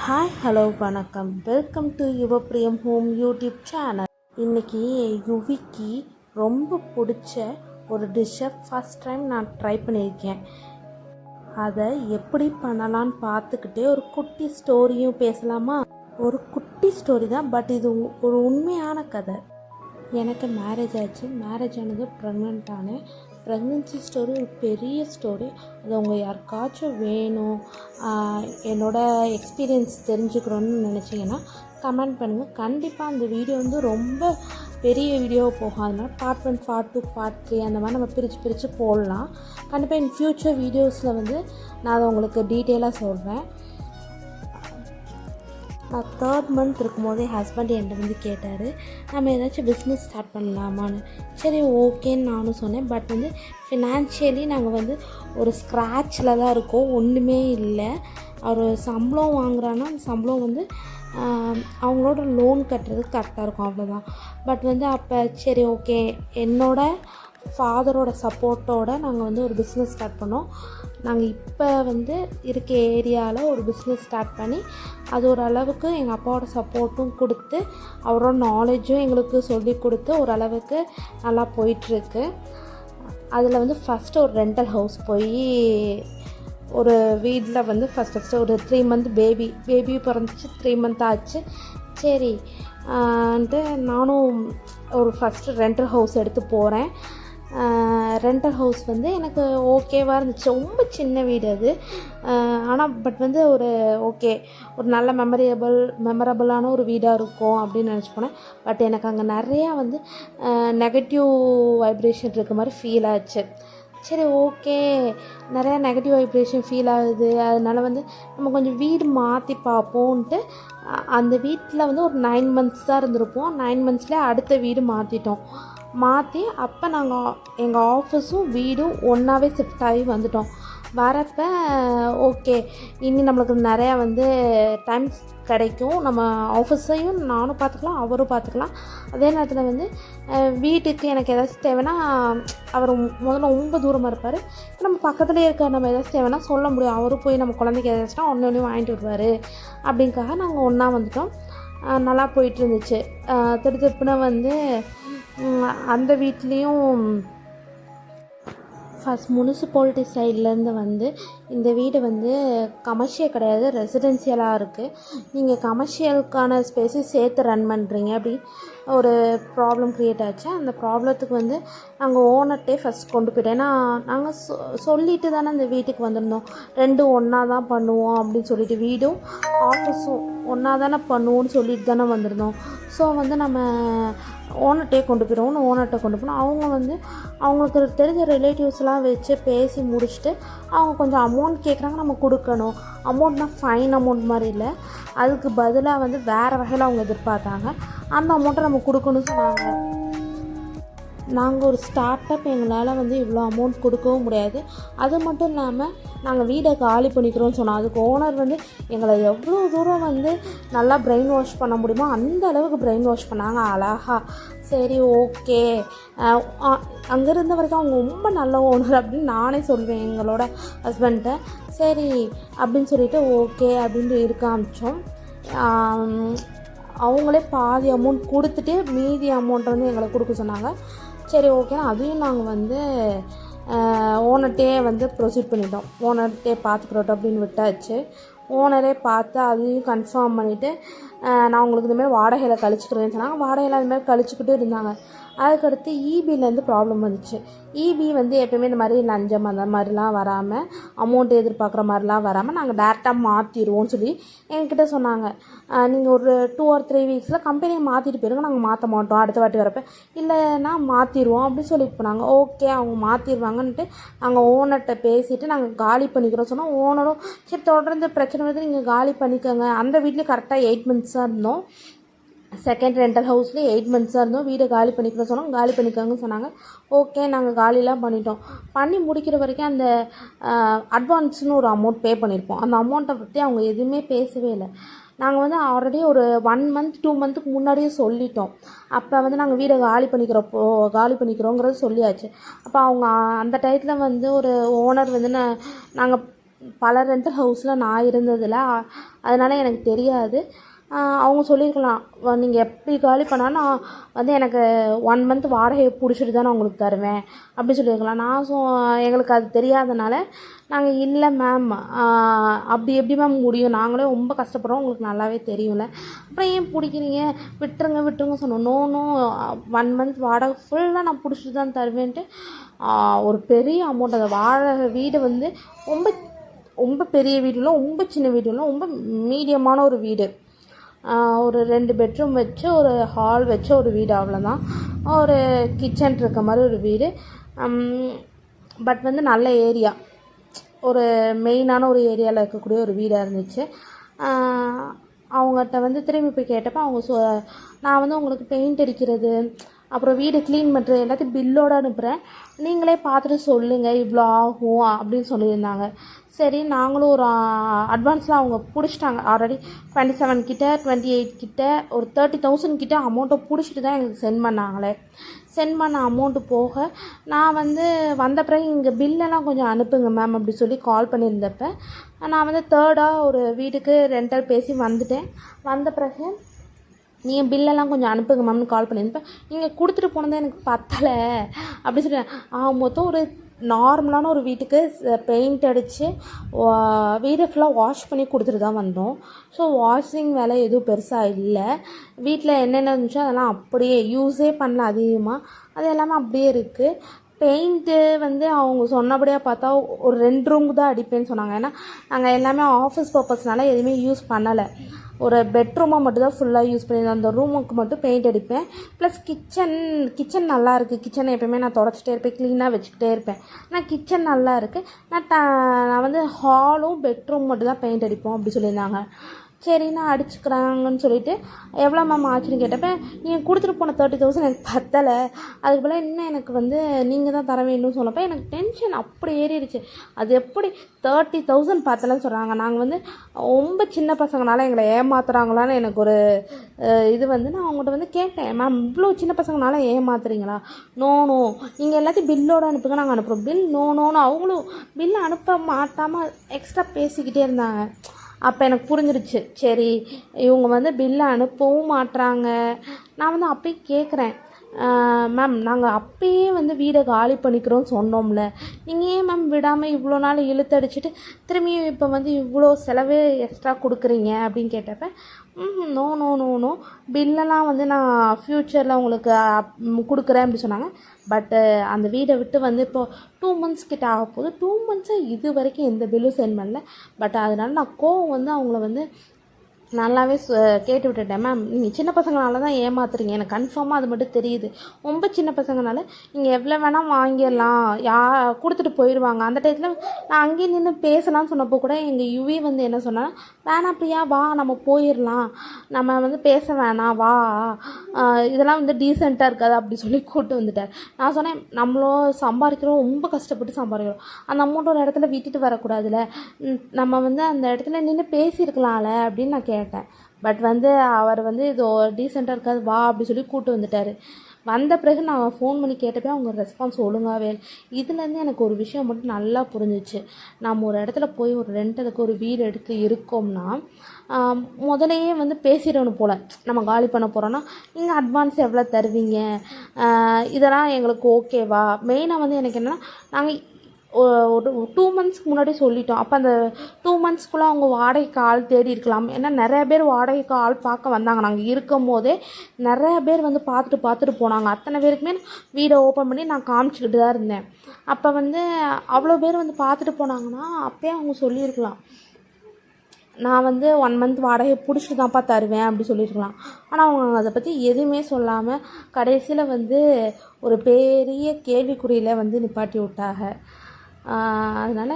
Hi hello வணக்கம். Welcome to your பிரியம் home YouTube channel. இன்றைக்கி யுவிக்கு ரொம்ப பிடிச்ச ஒரு டிஷ்ஷை ஃபஸ்ட் டைம் நான் ட்ரை பண்ணியிருக்கேன். அதை எப்படி பண்ணலான்னு பார்த்துக்கிட்டே ஒரு குட்டி ஸ்டோரியும் பேசலாமா? ஒரு குட்டி ஸ்டோரி தான், பட் இது ஒரு உண்மையான கதை. எனக்கு மேரேஜ் ஆச்சு. மேரேஜ் ஆனது ப்ரெக்னென்ட் ஆனேன். ப்ரெக்னென்சி ஸ்டோரி ஒரு பெரிய ஸ்டோரி. அது அவங்க யாருக்காச்சும் வேணும், என்னோடய எக்ஸ்பீரியன்ஸ் தெரிஞ்சுக்கிறோன்னு நினச்சிங்கன்னா கமெண்ட் பண்ணுங்கள். கண்டிப்பாக அந்த வீடியோ ரொம்ப பெரிய வீடியோ போகும். அதனால் பார்ட் 1, பார்ட் 2, பார்ட் 3 அந்த மாதிரி நம்ம பிரித்து போடலாம். கண்டிப்பாக இன் ஃப்யூச்சர் வீடியோஸில் நான் அதை உங்களுக்கு டீட்டெயிலாக சொல்கிறேன். நான் 3rd மந்த் இருக்கும்போதே ஹஸ்பண்ட் என்கிட்ட கேட்டார், நம்ம ஏதாச்சும் பிஸ்னஸ் ஸ்டார்ட் பண்ணலாமான்னு. சரி ஓகேன்னு நானும் சொன்னேன். பட் ஃபினான்ஷியலி நாங்கள் ஒரு ஸ்க்ராட்சில் தான் இருக்கோம், ஒன்றுமே இல்லை. அவர் சம்பளம் வாங்குறான்னா அந்த சம்பளம் அவங்களோட லோன் கட்டுறதுக்கு கரெக்டாக இருக்கும், அவ்வளோதான். பட் அப்போ சரி ஓகே, என்னோடய ஃபாதரோட சப்போர்ட்டோடு நாங்கள் ஒரு பிஸ்னஸ் ஸ்டார்ட் பண்ணோம். நாங்கள் இப்போ இருக்க ஏரியாவில் ஒரு பிஸ்னஸ் ஸ்டார்ட் பண்ணி அது ஓரளவுக்கு எங்கள் அப்பாவோட சப்போர்ட்டும் கொடுத்து அவரோட நாலேஜும் எங்களுக்கு சொல்லி கொடுத்து ஓரளவுக்கு நல்லா போயிட்டுருக்கு. அதில் ஃபஸ்ட்டு ஒரு ரெண்டல் ஹவுஸ் போய் ஒரு வீட்டில் ஃபஸ்ட்டு ஒரு 3 மந்த் பேபி பிறந்துச்சு. 3 மந்த் ஆச்சு. சரி நானும் ஒரு ஃபஸ்ட்டு ரெண்டல் ஹவுஸ் எடுத்து போகிறேன். ரெண்டல் ஹவுஸ் எனக்கு ஓகேவாக இருந்துச்சு. ரொம்ப சின்ன வீடு அது. ஆனால் பட் ஒரு ஓகே, ஒரு நல்ல மெமரபிளான ஒரு வீடாக இருக்கும் அப்படின்னு நினச்சி போனேன். பட் எனக்கு அங்கே நிறையா நெகட்டிவ் வைப்ரேஷன் இருக்க மாதிரி ஃபீல் ஆச்சு. சரி ஓகே, நிறையா நெகட்டிவ் வைப்ரேஷன் ஃபீல் ஆகுது. அதனால் நம்ம கொஞ்சம் வீடு மாற்றி பார்ப்போன்ட்டு அந்த வீட்டில் ஒரு 9 மந்த்ஸ் தான் இருந்திருப்போம். 9 மந்த்ஸ்லேயே அடுத்த வீடு மாற்றி அப்போ நாங்கள் எங்கள் ஆஃபீஸும் வீடும் ஒன்றாவே ஷிஃப்ட் ஆகி வந்துட்டோம். வரப்போ ஓகே, இனி நம்மளுக்கு நிறையா டைம் கிடைக்கும். நம்ம ஆஃபீஸையும் நானும் பார்த்துக்கலாம், அவரும் பார்த்துக்கலாம். அதே நேரத்தில் வீட்டுக்கு எனக்கு ஏதாச்சும் தேவைன்னா, அவர் முதல்ல ரொம்ப தூரமாக இருப்பார். நம்ம பக்கத்துலேயே இருக்க, நம்ம ஏதாச்சும் தேவைன்னா சொல்ல முடியும். அவரும் போய் நம்ம குழந்தைக்கு ஏதாச்சும்னா ஒன்று வாங்கிட்டு வருவார். அப்படிங்காக நாங்கள் ஒன்றா வந்துட்டோம். நல்லா போயிட்டு இருந்துச்சு. திருப்புன்னு அந்த வீட்லேயும் ஃபஸ்ட் முனிசிபாலிட்டி சைட்லேருந்து இந்த வீடு கமர்ஷியல் கிடையாது, ரெசிடென்ஷியலாக இருக்குது. நீங்கள் கமர்ஷியலுக்கான ஸ்பேஸை சேர்த்து ரன் பண்ணுறீங்க அப்படி ஒரு ப்ராப்ளம் க்ரியேட் ஆச்சு. அந்த ப்ராப்ளத்துக்கு நாங்கள் ஓனர்கிட்டே ஃபஸ்ட் கொண்டு போயிட்டோம். ஏன்னா நாங்கள் சொல்லிட்டு தானே அந்த வீட்டுக்கு வந்திருந்தோம், ரெண்டும் ஒன்றா தான் பண்ணுவோம் அப்படின்னு சொல்லிட்டு, வீடும் ஆஃபீஸும் ஒன்றா தானே பண்ணுவோன்னு சொல்லிட்டு தானே வந்திருந்தோம். ஸோ நம்ம ஓனர்கிட்டே கொண்டு போனோம். அவங்க அவங்களுக்கு தெரிஞ்ச ரிலேட்டிவ்ஸ்லாம் வச்சு பேசி முடிச்சுட்டு அவங்க கொஞ்சம் அமௌண்ட் கேட்குறாங்க, நம்ம கொடுக்கணும். அமௌண்ட்னால் ஃபைன் அமௌண்ட் மாதிரி இல்லை, அதுக்கு பதிலாக வேறு வகையில் அவங்க எதிர்பார்த்தாங்க. அந்த அமௌண்ட்டை நம்ம கொடுக்கணும்னு சொன்னாங்க. நாங்கள் ஒரு ஸ்டார்ட் அப், எங்களால் இவ்வளோ அமௌண்ட் கொடுக்கவும் முடியாது. அது மட்டும் இல்லாமல் நாங்கள் வீடை காலி பண்ணிக்கிறோம்னு சொன்னோம். அதுக்கு ஓனர் எங்களை எவ்வளோ தூரம் நல்லா பிரெயின் வாஷ் பண்ண முடியுமோ அந்த அளவுக்கு பிரெயின் வாஷ் பண்ணாங்க அழகா. சரி ஓகே, அங்கே இருந்த வரைக்கும் அவங்க ரொம்ப நல்ல ஓனர் அப்படின்னு நானே சொல்வேன் எங்களோட ஹஸ்பண்ட்டை. சரி அப்படின்னு சொல்லிவிட்டு ஓகே அப்படின்ட்டு இருக்க ஆரம்பித்தோம். அவங்களே பாதி அமௌண்ட் கொடுத்துட்டு மீதி அமௌண்ட்டை எங்களை கொடுக்க சொன்னாங்க. சரி ஓகே, அதையும் நாங்கள் ஓனர்கிட்டே ப்ரொசீட் பண்ணிட்டோம். ஓனர்கிட்டே பார்த்துக்கிறோம் அப்படின்னு விட்டாச்சு. ஓனரே பார்த்து அதையும் கன்ஃபார்ம் பண்ணிவிட்டு நான் உங்களுக்கு இந்தமாதிரி வாடகையில் கழிச்சிக்கிறேன்னு சொன்னாங்க. வாடகையில் அதுமாதிரி கழிச்சிக்கிட்டு இருந்தாங்க. அதுக்கடுத்து இபிலேருந்து ப்ராப்ளம் வந்துச்சு. இபி எப்போயுமே இந்த மாதிரி லஞ்சம் அந்த மாதிரிலாம் வராமல், அமௌண்ட் எதிர்பார்க்குற மாதிரிலாம் வராமல் நாங்கள் டேரெக்டாக மாற்றிடுவோம்னு சொல்லி எங்ககிட்ட சொன்னாங்க. நீங்கள் ஒரு 2 or 3 வீக்ஸில் கம்பெனியை மாற்றிட்டு போயிருங்க, நாங்கள் மாற்ற மாட்டோம், அடுத்த வாட்டி வரப்போ இல்லைன்னா மாற்றிடுவோம் அப்படின்னு சொல்லிட்டு போனாங்க. ஓகே, அவங்க மாற்றிடுவாங்கன்ட்டு நாங்கள் ஓனர்கிட்ட பேசிவிட்டு நாங்கள் காலி பண்ணிக்கிறோம் சொன்னோம். ஓனரும் சரி தொடர்ந்து பிரச்சனை நீங்கள் காலி பண்ணிக்கோங்க. அந்த வீட்லேயும் கரெக்டாக 8 மந்த்ஸாக இருந்தோம். செகண்ட் ரெண்டல் ஹவுஸ்லேயே 8 மந்த்ஸாக இருந்தோம். வீடை காலி பண்ணிக்கிறோம் சொன்னோம். காலி பண்ணிக்கோங்கன்னு சொன்னாங்க. ஓகே, நாங்கள் காலிலாம் பண்ணிட்டோம். பண்ணி முடிக்கிற வரைக்கும் அந்த அட்வான்ஸ்னு ஒரு அமௌண்ட் பே பண்ணியிருப்போம். அந்த அமௌண்ட்டை பற்றி அவங்க எதுவுமே பேசவே இல்லை. நாங்கள் ஆல்ரெடி ஒரு 1 மந்த் 2 மந்த்துக்கு முன்னாடியே சொல்லிட்டோம். அப்போ நாங்கள் வீடை காலி பண்ணிக்கிறோங்கிறது சொல்லியாச்சு. அப்போ அவங்க அந்த டயத்தில் ஒரு ஓனர் நாங்கள் பல ரெண்டல் ஹவுஸில் நான் இருந்ததில்ல, அதனால் எனக்கு தெரியாது. அவங்க சொல்லியிருக்கலாம், நீங்கள் எப்படி காலி பண்ணாலும் நான் வந்து எனக்கு 1 மந்த் வாடகையை பிடிச்சிட்டு தான் நான் உங்களுக்கு தருவேன் அப்படி சொல்லியிருக்கலாம். எங்களுக்கு அது தெரியாதனால நாங்கள் இல்லை மேம், அப்படி எப்படி மேம் முடியும், நாங்களே ரொம்ப கஷ்டப்படுறோம், உங்களுக்கு நல்லாவே தெரியும்ல, அப்புறம் ஏன் பிடிக்கிறீங்க, விட்டுருங்க சொன்னோம். நோ 1 மந்த் வாடகை ஃபுல்லாக நான் பிடிச்சிட்டு தான் தருவேன்ட்டு ஒரு பெரிய அமௌண்ட். அந்த வாடகை வீடு வந்து ரொம்ப ரொம்ப பெரிய வீடு இல்லை, ரொம்ப சின்ன வீடு இல்லை, ரொம்ப மீடியமான ஒரு வீடு. ஒரு 2 பெட்ரூம் வச்சு ஒரு ஹால் வச்சு ஒரு வீடு, அவ்வளோதான். ஒரு கிச்சன் இருக்க மாதிரி ஒரு வீடு. பட் வந்து நல்ல ஏரியா, ஒரு மெயினான ஒரு ஏரியாவில் இருக்கக்கூடிய ஒரு வீடாக இருந்துச்சு. அவங்ககிட்ட வந்து திரும்பி போய் கேட்டப்போ அவங்க நான் வந்து உங்களுக்கு பெயிண்ட் அடிக்கிறது, அப்புறம் வீடு க்ளீன் பண்ணுறது எல்லாத்தையும் பில்லோடு அனுப்புகிறேன், நீங்களே பார்த்துட்டு சொல்லுங்கள் இவ்வளோ ஆகும் அப்படின்னு சொல்லியிருந்தாங்க. சரி, நாங்களும் ஒரு அட்வான்ஸில் அவங்க பிடிச்சிட்டாங்க. ஆல்ரெடி 27 கிட்ட 28 கிட்ட ஒரு 30,000 கிட்ட அமௌண்ட்டை பிடிச்சிட்டு தான் எங்களுக்கு சென்ட் பண்ணாங்களே. சென்ட் பண்ண அமௌண்ட்டு போக நான் வந்து வந்த பிறகு இங்கே பில்லெல்லாம் கொஞ்சம் அனுப்புங்க மேம் அப்படி சொல்லி கால் பண்ணியிருந்தப்ப நான் வந்து 3rd ஒரு வீட்டுக்கு ரெண்டல் பேசி வந்துட்டேன். வந்த பிறகு நீங்கள் பில்லெல்லாம் கொஞ்சம் அனுப்புங்க மேம்னு கால் பண்ணியிருப்பேன். நீங்கள் கொடுத்துட்டு போனதே எனக்கு பத்தலை அப்படி சொல்லிட்டேன். மொத்தம் ஒரு நார்மலான ஒரு வீட்டுக்கு பெயிண்ட் அடித்து வீடை ஃபுல்லாக வாஷ் பண்ணி கொடுத்துட்டு தான் வந்தோம். ஸோ வாஷிங் வேலை எதுவும் பெருசாக இல்லை. வீட்டில் என்னென்ன இருந்துச்சோ அதெல்லாம் அப்படியே யூஸே பண்ணல அதிகமாக, அது எல்லாமே அப்படியே இருக்குது. பெயிண்ட்டு வந்து அவங்க சொன்னபடியாக பார்த்தா ஒரு 2 ரூமுக்கு தான் அடிப்பேன்னு சொன்னாங்க. ஏன்னா நாங்கள் எல்லாமே ஆஃபீஸ் பர்பஸ்னால எதுவுமே யூஸ் பண்ணலை. ஒரு பெட்ரூமை மட்டும் தான் ஃபுல்லாக யூஸ் பண்ணியிருந்தேன். அந்த ரூமுக்கு மட்டும் பெயிண்ட் அடிப்பேன். ப்ளஸ் கிச்சன் நல்லா இருக்குது. கிச்சனை எப்போயுமே நான் தொடச்சிட்டே இருப்பேன், க்ளீனாக வச்சுக்கிட்டே இருப்பேன். ஆனால் கிச்சன் நல்லா இருக்குது. நான் வந்து ஹாலும் பெட்ரூம் மட்டும் தான் பெயிண்ட் அடிப்போம் அப்படி சொல்லியிருந்தாங்க. சரி, நான் அடிச்சுக்கிறாங்கன்னு சொல்லிவிட்டு எவ்வளோ மேம் ஆச்சுன்னு கேட்டப்ப நீங்கள் கொடுத்துட்டு போன 30,000 எனக்கு பத்தலை, அதுக்கு போல் இன்னும் எனக்கு வந்து நீங்கள் தான் தர வேண்டும்னு சொன்னப்போ எனக்கு டென்ஷன் அப்படி ஏறிடுச்சு. அது எப்படி 30,000 பத்தலைன்னு சொல்கிறாங்க. நாங்கள் வந்து ரொம்ப சின்ன பசங்களால எங்களை ஏமாத்துறாங்களான்னு எனக்கு ஒரு இது வந்து நான் அவங்கள்ட்ட வந்து கேட்டேன், மேம் இவ்வளோ சின்ன பசங்களால ஏமாத்துறீங்களா? நோ நீங்கள் எல்லாத்தையும் பில்லோடு அனுப்புங்க, நாங்கள் அனுப்புகிறோம். பில் நோன்னு அவங்களும் பில் அனுப்ப மாட்டாமல் எக்ஸ்ட்ரா பேசிக்கிட்டே இருந்தாங்க. அப்போ எனக்கு புரிஞ்சிருச்சு, சரி இவங்க வந்து பில்லை அனுப்பவும் மாட்டுறாங்க. நான் வந்து அப்பயே கேட்குறேன், மேம் நாங்கள் அப்பயே வந்து வீடை காலி பண்ணிக்கிறோன்னு சொன்னோம்ல, நீங்கள் ஏன் மேம் விடாமல் இவ்வளோ நாள் இழுத்தடிச்சிட்டு திரும்பியும் இப்போ வந்து இவ்வளோ செலவே எக்ஸ்ட்ரா கொடுக்குறீங்க அப்படின்னு கேட்டப்ப நோ பில்லெல்லாம் வந்து நான் ஃப்யூச்சரில் உங்களுக்கு கொடுக்குறேன் அப்படி சொன்னாங்க. பட்டு அந்த வீடை விட்டு வந்து இப்போது 2 மந்த்ஸ் கிட்ட ஆக போகுது. 2 மந்த்ஸாக இது வரைக்கும் எந்த பில்லும் சென்ட் பண்ணல. பட் அதனால நான் கோவம் வந்து அவங்கள வந்து நல்லாவே கேட்டு விட்டுட்டேன், மேம் நீங்கள் சின்ன பசங்களால தான் ஏமாத்துறீங்க, எனக்கு கன்ஃபார்மாக அது மட்டும் தெரியுது. ரொம்ப சின்ன பசங்கனால நீங்கள் எவ்வளோ வேணால் வாங்கிடலாம், கொடுத்துட்டு போயிடுவாங்க. அந்த டயத்தில் நான் அங்கேயே நின்று பேசலாம்னு சொன்னப்போ கூட எங்கள் யுவி வந்து என்ன சொன்னால், வேணாம் பிரியா வா நம்ம போயிடலாம், நம்ம வந்து பேச வேணாம் வா, இதெல்லாம் வந்து டீசெண்டாக இருக்காது அப்படி சொல்லி கூப்பிட்டு வந்துட்டார். நான் சொன்னேன், நம்மளும் சம்பாதிக்கிறோம், ரொம்ப கஷ்டப்பட்டு சம்பாதிக்கிறோம், அந்த அமௌண்ட் ஒரு இடத்துல விட்டுட்டு வரக்கூடாதுல்ல, நம்ம வந்து அந்த இடத்துல நின்று பேசியிருக்கலாம்ல அப்படின்னு நான் கேட்டேன். பட் வந்து அவர் வந்து இது டீசெண்டாக இருக்காது வா அப்படி சொல்லி கூப்பிட்டு வந்துட்டார். வந்த பிறகு நான் ஃபோன் பண்ணி கேட்டப்போ அவங்க ரெஸ்பான்ஸ் ஒழுங்காகவே. இதுலேருந்து எனக்கு ஒரு விஷயம் மட்டும் நல்லா புரிஞ்சிச்சு. நம்ம ஒரு இடத்துல போய் ஒரு ரெண்டலுக்கு ஒரு வீடு எடுத்து இருக்கோம்னா முதலையே வந்து பேசிடணும் போல், நம்ம காலி பண்ண போகிறோன்னா நீங்கள் அட்வான்ஸ் எவ்வளோ தருவீங்க, இதெல்லாம் எங்களுக்கு ஓகேவா. மெயினாக வந்து எனக்கு என்னென்னா, நாங்கள் ஒரு 2 மந்த்ஸ்க்கு முன்னாடி சொல்லிட்டோம். அப்போ அந்த 2 மந்த்ஸ்க்குள்ளே அவங்க வாடகைக்கு ஆள் தேடி இருக்கலாம். ஏன்னா நிறைய பேர் வாடகைக்கு ஆள் பார்க்க வந்தாங்க. நாங்கள் இருக்கும் போதே நிறைய பேர் வந்து பார்த்துட்டு போனாங்க. அத்தனை பேருக்குமே வீடை ஓப்பன் பண்ணி நான் காமிச்சிக்கிட்டு தான் இருந்தேன். அப்போ வந்து அவ்வளோ பேர் வந்து பார்த்துட்டு போனாங்கன்னா அப்போயே அவங்க சொல்லியிருக்கலாம், நான் வந்து 1 மந்த் வாடகை பிடிச்சிட்டு தான்ப்பா தருவேன் அப்படி சொல்லியிருக்கலாம். ஆனால் அவங்க அதை பற்றி எதுவுமே சொல்லாமல் கடைசியில் வந்து ஒரு பெரிய கேள்விக்குறியில் வந்து நிப்பாட்டி விட்டாங்க. அதனால்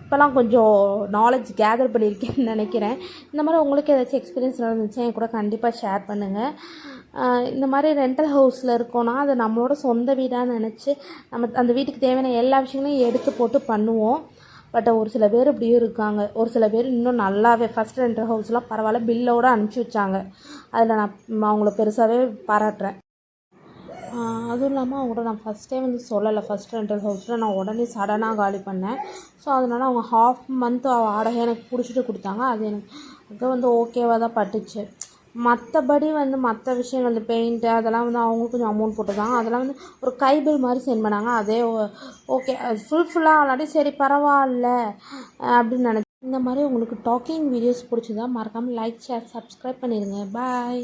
இப்போலாம் கொஞ்சம் நாலேஜ் கேதர் பண்ணியிருக்கேன்னு நினைக்கிறேன். இந்த மாதிரி உங்களுக்கு ஏதாச்சும் எக்ஸ்பீரியன்ஸ் நடந்துச்சுன்னா என் கூட கண்டிப்பாக ஷேர் பண்ணுங்கள். இந்த மாதிரி ரெண்டல் ஹவுஸில் இருக்கோன்னா அது நம்மளோட சொந்த வீடாக நினச்சி நம்ம அந்த வீட்டுக்கு தேவையான எல்லா விஷயங்களையும் எடுத்து போட்டு பண்ணுவோம். பட் ஒரு சில பேர் இப்படியும் இருக்காங்க. ஒரு சில பேர் இன்னும் நல்லாவே ஃபஸ்ட் ரெண்டல் ஹவுஸ்லாம் பரவாயில்ல பில்லோடு அனுப்பிச்சி வச்சாங்க. அதில் நான் அவங்கள பெருசாகவே பாராட்டுறேன். அதுவும் இல்லாமல் அவங்கள்ட்ட நான் ஃபஸ்ட்டே வந்து சொல்லலை. ஃபஸ்ட் ரெண்டல் ஹவுஸில் நான் உடனே சடனாக காலி பண்ணேன். ஸோ அதனால் அவங்க ஹாஃப் மந்த் வாடகை எனக்கு பிடிச்சிட்டு கொடுத்தாங்க. அது எனக்கு வந்து ஓகேவாக தான் பட்டுச்சு. மற்றபடி வந்து மற்ற விஷயங்கள் இந்த பெயிண்ட்டு அதெல்லாம் வந்து அவங்களுக்கு கொஞ்சம் அமௌண்ட் போட்டுருந்தாங்க. அதெல்லாம் வந்து ஒரு கைபில் மாதிரி சென்ட் பண்ணாங்க. அதே ஓகே அது ஃபுல்லாக ஆல்ரெடி சரி பரவாயில்ல அப்படின்னு நினச்சேன். இந்த மாதிரி உங்களுக்கு டாக்கிங் வீடியோஸ் பிடிச்சதா மறக்காமல் லைக், ஷேர், சப்ஸ்கிரைப் பண்ணிடுங்க. பாய்.